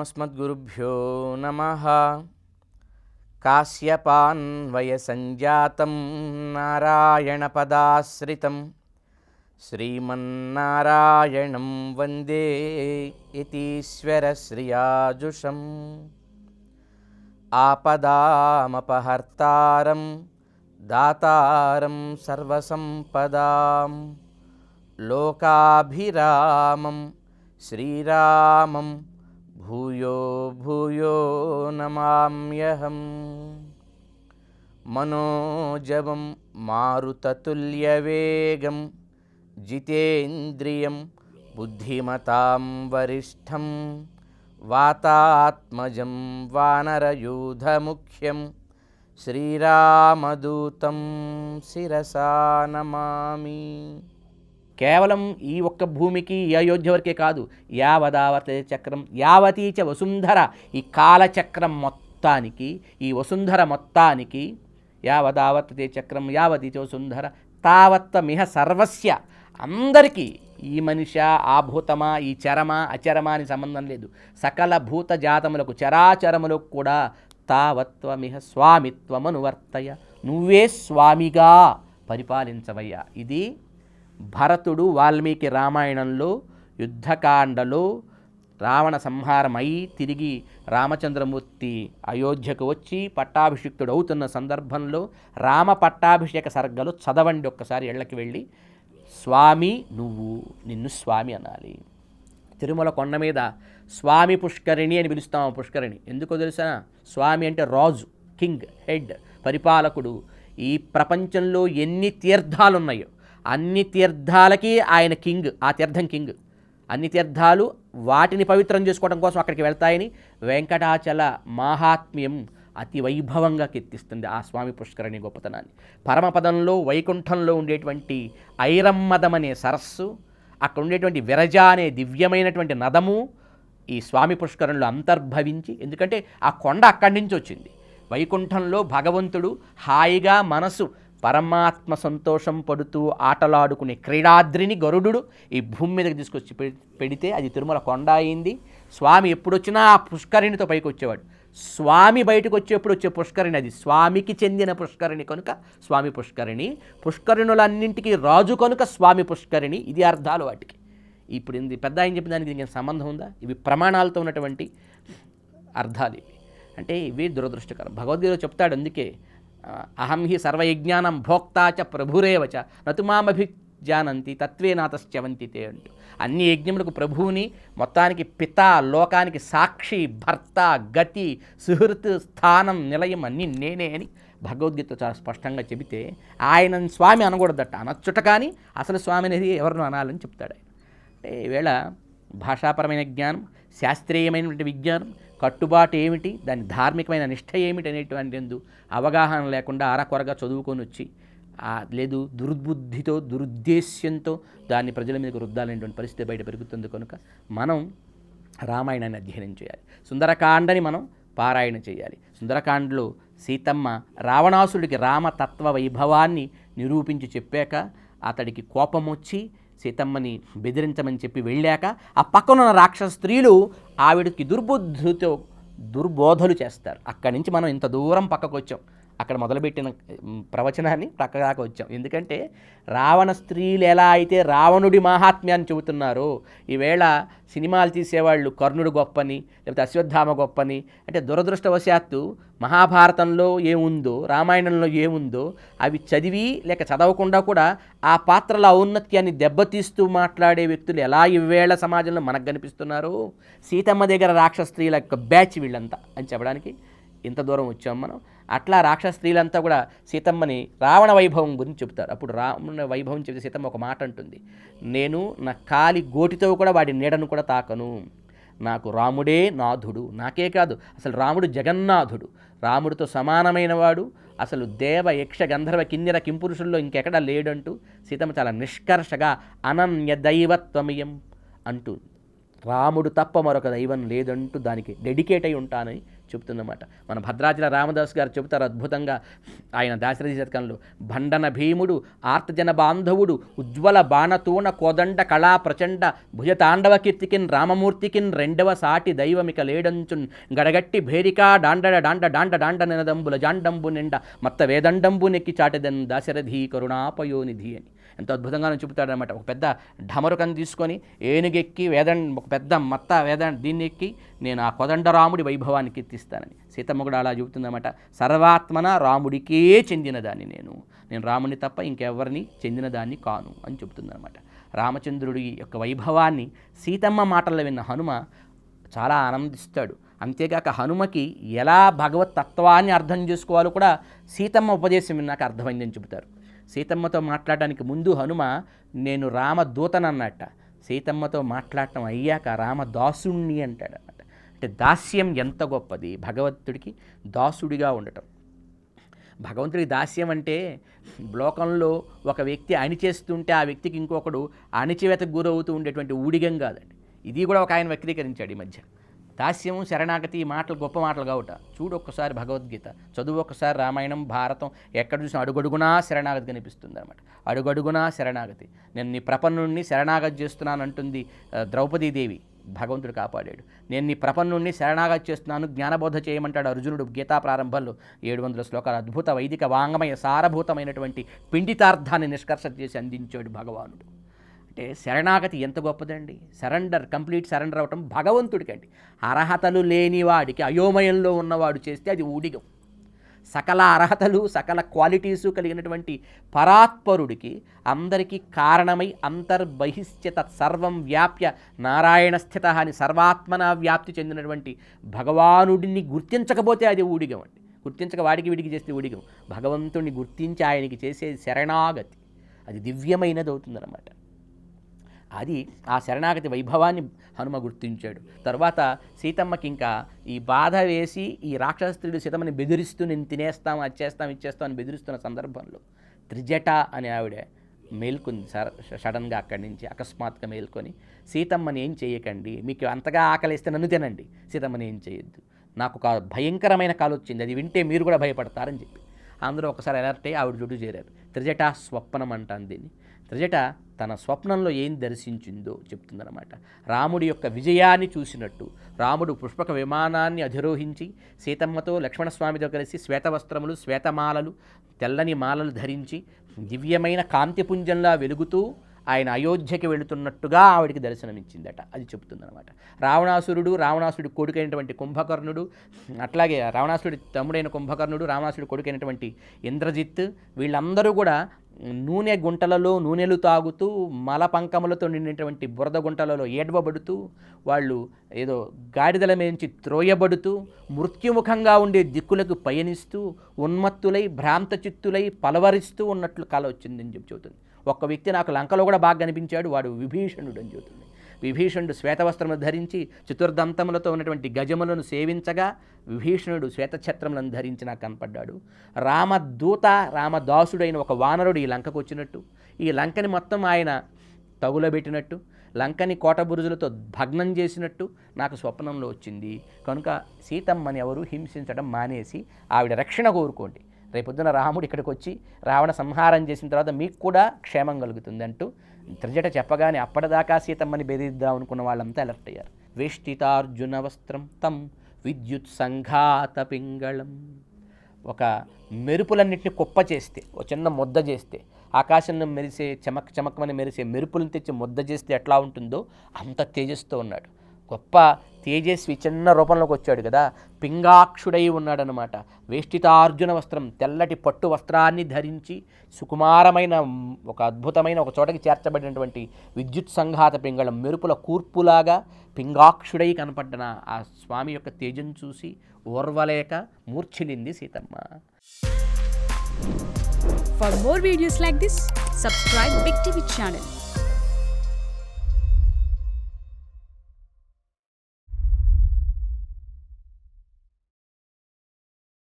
अस्मद्गुरुभ्यो नमः। काश्यपान्वयसञ्जातं नारायणपदाश्रितं श्रीमन्नारायणं वन्दे यतीश्वरश्रियाजुषम्। आपदामपहर्तारं दातारं सर्वसम्पदां लोकाभिरामं श्रीरामं भूयो भूयो नमाम्यहम्। मनोजवं मारुततुल्यवेगं जितेन्द्रियं बुद्धिमतां वरिष्ठं वातात्मजं वानरयूथमुख्यं श्रीरामदूतं శిరసా నమామి। కేవలం ఈ ఒక్క భూమికి ఈ అయోధ్య వరకే కాదు, యావదావతే చక్రం యావతీ చ వసుంధర, ఈ కాలచక్రం మొత్తానికి, ఈ వసుంధర మొత్తానికి, యావదావర్తతే చక్రం యావతీ చ వసుంధర తావత్వమిహ సర్వస్య, అందరికీ, ఈ మనిష ఆ భూతమా ఈ చరమా అచరమా అని సంబంధం లేదు, సకల భూత జాతములకు చరాచరములకు కూడా తావత్వమిహ స్వామిత్వమనువర్తయ, నువ్వే స్వామిగా పరిపాలించవయ్యా. ఇది భరతుడు వాల్మీకి రామాయణంలో యుద్ధకాండలో రావణ సంహారమై తిరిగి రామచంద్రమూర్తి అయోధ్యకు వచ్చి పట్టాభిషిక్తుడు అవుతున్న సందర్భంలో రామ పట్టాభిషేక సర్గలు చదవండి ఒక్కసారి, ఇళ్ళకి వెళ్ళి. స్వామి నువ్వు, నిన్ను స్వామి అనాలి. తిరుమల కొండ మీద స్వామి పుష్కరిణి అని పిలుస్తాము. పుష్కరిణి ఎందుకో తెలుసా? స్వామి అంటే రాజు, కింగ్, హెడ్, పరిపాలకుడు. ఈ ప్రపంచంలో ఎన్ని తీర్థాలు ఉన్నాయో అన్ని తీర్థాలకి ఆయన కింగ్, ఆ తీర్థం కింగ్. అన్ని తీర్థాలు వాటిని పవిత్రం చేసుకోవడం కోసం అక్కడికి వెళ్తాయని వెంకటాచల మాహాత్మ్యం అతి వైభవంగా కీర్తిస్తుంది ఆ స్వామి పుష్కరిణి గొప్పతనాన్ని. పరమపదంలో వైకుంఠంలో ఉండేటువంటి ఐరమ్మదం అనే సరస్సు, అక్కడ ఉండేటువంటి విరజ అనే దివ్యమైనటువంటి నదము ఈ స్వామి పుష్కరంలో అంతర్భవించి, ఎందుకంటే ఆ కొండ అక్కడి నుంచి వచ్చింది. వైకుంఠంలో భగవంతుడు హాయిగా మనసు పరమాత్మ సంతోషం పడుతూ ఆటలాడుకునే క్రీడాద్రిని గరుడు ఈ భూమి మీదకి తీసుకొచ్చి పెడితే అది తిరుమల కొండ అయింది. స్వామి ఎప్పుడొచ్చినా ఆ పుష్కరిణితో పైకి వచ్చేవాడు. స్వామి బయటకు వచ్చేప్పుడు వచ్చే పుష్కరిణి అది స్వామికి చెందిన పుష్కరిణి కనుక స్వామి పుష్కరిణి. పుష్కరిణులన్నింటికీ రాజు కనుక స్వామి పుష్కరిణి. ఇది అర్థాలు వాటికి. ఇప్పుడు ఇది పెద్ద ఆయన చెప్పిన దానికి దీనికి సంబంధం ఉందా? ఇవి ప్రమాణాలతో ఉన్నటువంటి అర్థాలు ఇవి. అంటే ఇవి దురదృష్టకరం. భగవద్గీతలో చెప్తాడు, అందుకే అహం హి సర్వయజ్ఞానం భోక్తాచ ప్రభురేవచ నతుమామభిజానంతి తత్వేనాతశ్చవంతితే అంటూ. అన్ని యజ్ఞములకు ప్రభువుని, మొత్తానికి పిత, లోకానికి సాక్షి, భర్త, గతి, సుహృత్, స్థానం, నిలయం అన్నీ నేనే అని భగవద్గీత చాలా స్పష్టంగా చెబితే ఆయన స్వామి అనకూడదట, అనొచ్చుట కానీ అసలు స్వామి అనేది ఎవరినో అనాలని చెప్తాడు ఆయన. అంటే ఈవేళ భాషాపరమైన జ్ఞానం, శాస్త్రీయమైనటువంటి విజ్ఞానం, కట్టుబాటు ఏమిటి, దాని ధార్మికమైన నిష్ఠ ఏమిటి అనేటువంటి అవగాహన లేకుండా అరకొరగా చదువుకొని వచ్చి లేదు దుర్బుద్ధితో దురుద్దేశ్యంతో దాన్ని ప్రజల మీదకి రుద్దాలనేటువంటి పరిస్థితి బయట పెరుగుతుంది. కనుక మనం రామాయణాన్ని అధ్యయనం చేయాలి. సుందరకాండని మనం పారాయణ చేయాలి. సుందరకాండలో సీతమ్మ రావణాసుడికి రామతత్వ వైభవాన్ని నిరూపించి చెప్పాక అతడికి కోపం వచ్చి సీతమ్మని బెదిరించమని చెప్పి వెళ్ళాక ఆ పక్కనున్న రాక్షస స్త్రీలు ఆవిడకి దుర్బుద్ధితో దుర్బోధలు చేస్తారు. అక్కడి నుంచి మనం ఇంత దూరం పక్కకు వచ్చాం. అక్కడ మొదలుపెట్టిన ప్రవచనాన్ని పక్కదాకా వచ్చాం. ఎందుకంటే రావణ స్త్రీలు ఎలా అయితే రావణుడి మాహాత్మ్యాన్ని చెబుతున్నారో, ఈవేళ సినిమాలు తీసేవాళ్ళు కర్ణుడు గొప్పని లేకపోతే అశ్వత్థామ గొప్పని, అంటే దురదృష్టవశాత్తు మహాభారతంలో ఏముందో రామాయణంలో ఏముందో అవి చదివి లేక చదవకుండా కూడా ఆ పాత్రల ఔన్నత్యాన్ని దెబ్బతీస్తూ మాట్లాడే వ్యక్తులు ఎలా ఈవేళ సమాజంలో మనకు కనిపిస్తున్నారో, సీతమ్మ దగ్గర రాక్షస స్త్రీల యొక్క బ్యాచ్ వీళ్ళంతా అని చెప్పడానికి ఇంత దూరం వచ్చాం మనం. అట్లా రాక్షస స్త్రీలంతా కూడా సీతమ్మని రావణ వైభవం గురించి చెబుతారు. అప్పుడు రావణ వైభవం చెబితే సీతమ్మ ఒక మాట అంటుంది, నేను నా కాలి గోటితో కూడా వాడి నీడను కూడా తాకను, నాకు రాముడే నాథుడు. నాకే కాదు, అసలు రాముడు జగన్నాథుడు, రాముడితో సమానమైన వాడు, అసలు దేవ యక్ష గంధర్వ కిన్నెర కింపురుషుల్లో ఇంకెక్కడా లేడంటూ సీతమ్మ చాలా నిష్కర్షగా అనన్య దైవత్వమయం అంటూ రాముడు తప్ప మరొక దైవం లేదంటూ దానికి డెడికేట్ అయి ఉంటానని చెబుతుందన్నమాట. మన భద్రాచల రామదాస్ గారు చెబుతారు అద్భుతంగా ఆయన దాశరథి శతకంలో, భండన భీముడు ఆర్తజన బాంధవుడు ఉజ్వల బాణతూణ కోదండ కళా ప్రచండ భుజతాండవ కీర్తికిన్ రామమూర్తికిన్ రెండవ సాటి దైవమిక లేడంచున్ గడగట్టి భేరికా డాండ డాండ డాండ డాండ నినదంబుల జాండంబు నిండ మత్త వేదండంబు నెక్కి చాటెదన్ దాశరథి కరుణాపయోనిధి అని ఎంతో అద్భుతంగానే చెబుతాడనమాట. ఒక పెద్ద ఢమరుకం తీసుకొని ఏనుగెక్కి ఒక పెద్ద మత్త దీన్ని ఎక్కి నేను ఆ కోదండరాముడి వైభవాన్ని కీర్తిస్తానని సీతమ్మ కూడా అలా చెబుతుందన్నమాట. సర్వాత్మన రాముడికే చెందినదాన్ని నేను రాముని తప్ప ఇంకెవరిని చెందినదాన్ని కాను అని చెబుతుందన్నమాట. రామచంద్రుడి యొక్క వైభవాన్ని సీతమ్మ మాటల్లో విన్న హనుమ చాలా ఆనందిస్తాడు. అంతేకాక హనుమకి ఎలా భగవత్ తత్వాన్ని అర్థం చేసుకోవాలో కూడా సీతమ్మ ఉపదేశం విన్నాక అర్థమైందని చెబుతారు. సీతమ్మతో మాట్లాడడానికి ముందు హనుమ నేను రామదూతనన్నట్ట, సీతమ్మతో మాట్లాడటం అయ్యాక రామదాసుణ్ణి అంటాడన్నమాట. అంటే దాస్యం ఎంత గొప్పది, భగవంతుడికి దాసుడిగా ఉండటం. భగవంతుడికి దాస్యం అంటే లోకంలో ఒక వ్యక్తి అణిచేస్తుంటే ఆ వ్యక్తికి ఇంకొకడు అణిచివేతకు గురవుతూ ఉండేటువంటి ఊడిగం కాదండి. ఇది కూడా ఒక ఆయన వక్రీకరించాడు ఈ మధ్య. దాస్యము శరణాగతి ఈ మాటలు గొప్ప మాటలు కావుట. చూడు ఒక్కసారి భగవద్గీత, చదువు ఒక్కసారి రామాయణం భారతం, ఎక్కడ చూసినా అడుగడుగునా శరణాగతి కనిపిస్తుంది అనమాట. అడుగడుగునా శరణాగతి. నేను నీ ప్రపన్నుణ్ణి శరణాగతి చేస్తున్నానంటుంది ద్రౌపదీదేవి. భగవంతుడు కాపాడాడు. నేను నీ ప్రపన్నుణ్ణి శరణాగతి చేస్తున్నాను, జ్ఞానబోధ చేయమంటాడు అర్జునుడు గీతా ప్రారంభంలో. 700 శ్లోకాలు అద్భుత వైదిక వాంగమయ సారభూతమైనటువంటి పిండితార్థాన్ని నిష్కర్ష చేసి అందించాడు భగవానుడు. అంటే శరణాగతి ఎంత గొప్పదండి. కంప్లీట్ సరెండర్ అవ్వటం భగవంతుడికండి. అర్హతలు లేనివాడికి, అయోమయంలో ఉన్నవాడు చేస్తే అది ఊడిగం. సకల అర్హతలు సకల క్వాలిటీసు కలిగినటువంటి పరాత్పరుడికి, అందరికీ కారణమై అంతర్బహిష్య తత్సర్వం వ్యాప్య నారాయణ స్థిత అని సర్వాత్మన వ్యాప్తి చెందినటువంటి భగవానుడిని గుర్తించకపోతే అది ఊడిగం అండి. గుర్తించక వాడికి వీడికి చేస్తే ఊడిగం. భగవంతుడిని గుర్తించి ఆయనకి చేసేది శరణాగతి. అది దివ్యమైనది అవుతుందన్నమాట. అది ఆ శరణాగతి వైభవాన్ని హనుమ గుర్తించాడు. తర్వాత సీతమ్మకి ఇంకా ఈ బాధ వేసి ఈ రాక్షసుడు సీతమ్మని బెదిరిస్తూ నేను తినేస్తాం, అది చేస్తాం, ఇది చేస్తాం అని బెదిరిస్తున్న సందర్భంలో త్రిజట అని ఆవిడ మేల్కొంది. సడన్గా అక్కడి నుంచి అకస్మాత్తుగా మేల్కొని, సీతమ్మని ఏం చేయకండి, మీకు అంతగా ఆకలిస్తే నన్ను తినండి, సీతమ్మని ఏం చేయొద్దు, నాకు ఒక భయంకరమైన కాలు వచ్చింది, అది వింటే మీరు కూడా భయపడతారని చెప్పి అందరూ ఒకసారి అలర్ట్ అయ్యి ఆవిడ చుట్టూ చేరారు. త్రిజట స్వప్నం అంటాను దీన్ని. త్రిజట తన స్వప్నంలో ఏం దర్శించిందో చెప్తుందన్నమాట. రాముడి యొక్క విజయాన్ని చూసినట్టు రాముడు పుష్పక విమానాన్ని అధిరోహించి సీతమ్మతో లక్ష్మణస్వామితో కలిసి శ్వేతవస్త్రములు, శ్వేతమాలలు, తెల్లని మాలలు ధరించి దివ్యమైన కాంతిపుంజంలా వెలుగుతూ ఆయన అయోధ్యకి వెళుతున్నట్టుగా ఆవిడికి దర్శనమిచ్చిందట. అది చెప్తుందన్నమాట. రావణాసుడి కొడుకైనటువంటి కుంభకర్ణుడు, అట్లాగే రావణాసుడి తమ్ముడైన కుంభకర్ణుడు, రావణాసుడి కొడుకైనటువంటి ఇంద్రజిత్, వీళ్ళందరూ కూడా నూనె గుంటలలో నూనెలు తాగుతూ మలపంకములతో నిండినటువంటి బురద గుంటలలో ఏడవబడుతూ, వాళ్ళు ఏదో గాడిదల మేంచి త్రోయబడుతూ మృత్యుముఖంగా ఉండే దిక్కులకు పయనిస్తూ ఉన్మత్తులై భ్రాంత చిత్తులై పలవరిస్తూ ఉన్నట్లు కల వచ్చిందని చెబుతుంది. ఒక్క వ్యక్తి నాకు లంకలో కూడా బాగా కనిపించాడు, వాడు విభీషణుడు అని చెబుతుంది. విభీషణుడు శ్వేతవస్త్రములు ధరించి చతుర్దంతములతో ఉన్నటువంటి గజములను సేవించగా విభీషణుడు శ్వేతఛత్రములను ధరించి నాకు కనపడ్డాడు. రామదూత రామదాసుడైన ఒక వానరుడు ఈ లంకకు వచ్చినట్టు, ఈ లంకని మొత్తం ఆయన తగులబెట్టినట్టు, లంకని కోటబురుజులతో భగ్నం చేసినట్టు నాకు స్వప్నంలో వచ్చింది. కనుక సీతమ్మని ఎవరు హింసించడం మానేసి ఆవిడ రక్షణ కోరుకోండి. రేపొద్దున రాముడు ఇక్కడికి వచ్చి రావణ సంహారం చేసిన తర్వాత మీకు కూడా క్షేమం కలుగుతుంది అంటూ త్రిజట చెప్పగానే అప్పటిదాకా సీతమ్మని బెదిరిద్దాం అనుకున్న వాళ్ళంతా అలర్ట్ అయ్యారు. వేష్టితార్జున వస్త్రం తం విద్యుత్ సంఘాత పింగళం. ఒక మెరుపులన్నింటినీ కుప్ప చేస్తే, ఒక చిన్న ముద్ద చేస్తే, ఆకాశంలో మెరిసే చమక్మని మెరిసే మెరుపులను తెచ్చి ముద్ద చేస్తే ఎట్లా ఉంటుందో అంత తేజస్తో ఉన్నాడు. గొప్ప తేజస్వి చిన్న రూపంలోకి వచ్చాడు కదా, పింగాక్షుడై ఉన్నాడనమాట. వేష్టితార్జున వస్త్రం, తెల్లటి పట్టు వస్త్రాన్ని ధరించి సుకుమారమైన ఒక అద్భుతమైన ఒక చోటకి చేర్చబడినటువంటి విద్యుత్ సంఘాత పింగళం, మెరుపుల కూర్పులాగా పింగాక్షుడై కనపడ్డన ఆ స్వామి యొక్క తేజం చూసి ఓర్వలేక మూర్ఛిల్లింది Seethamma. For more videos like this, subscribe Big TV channel.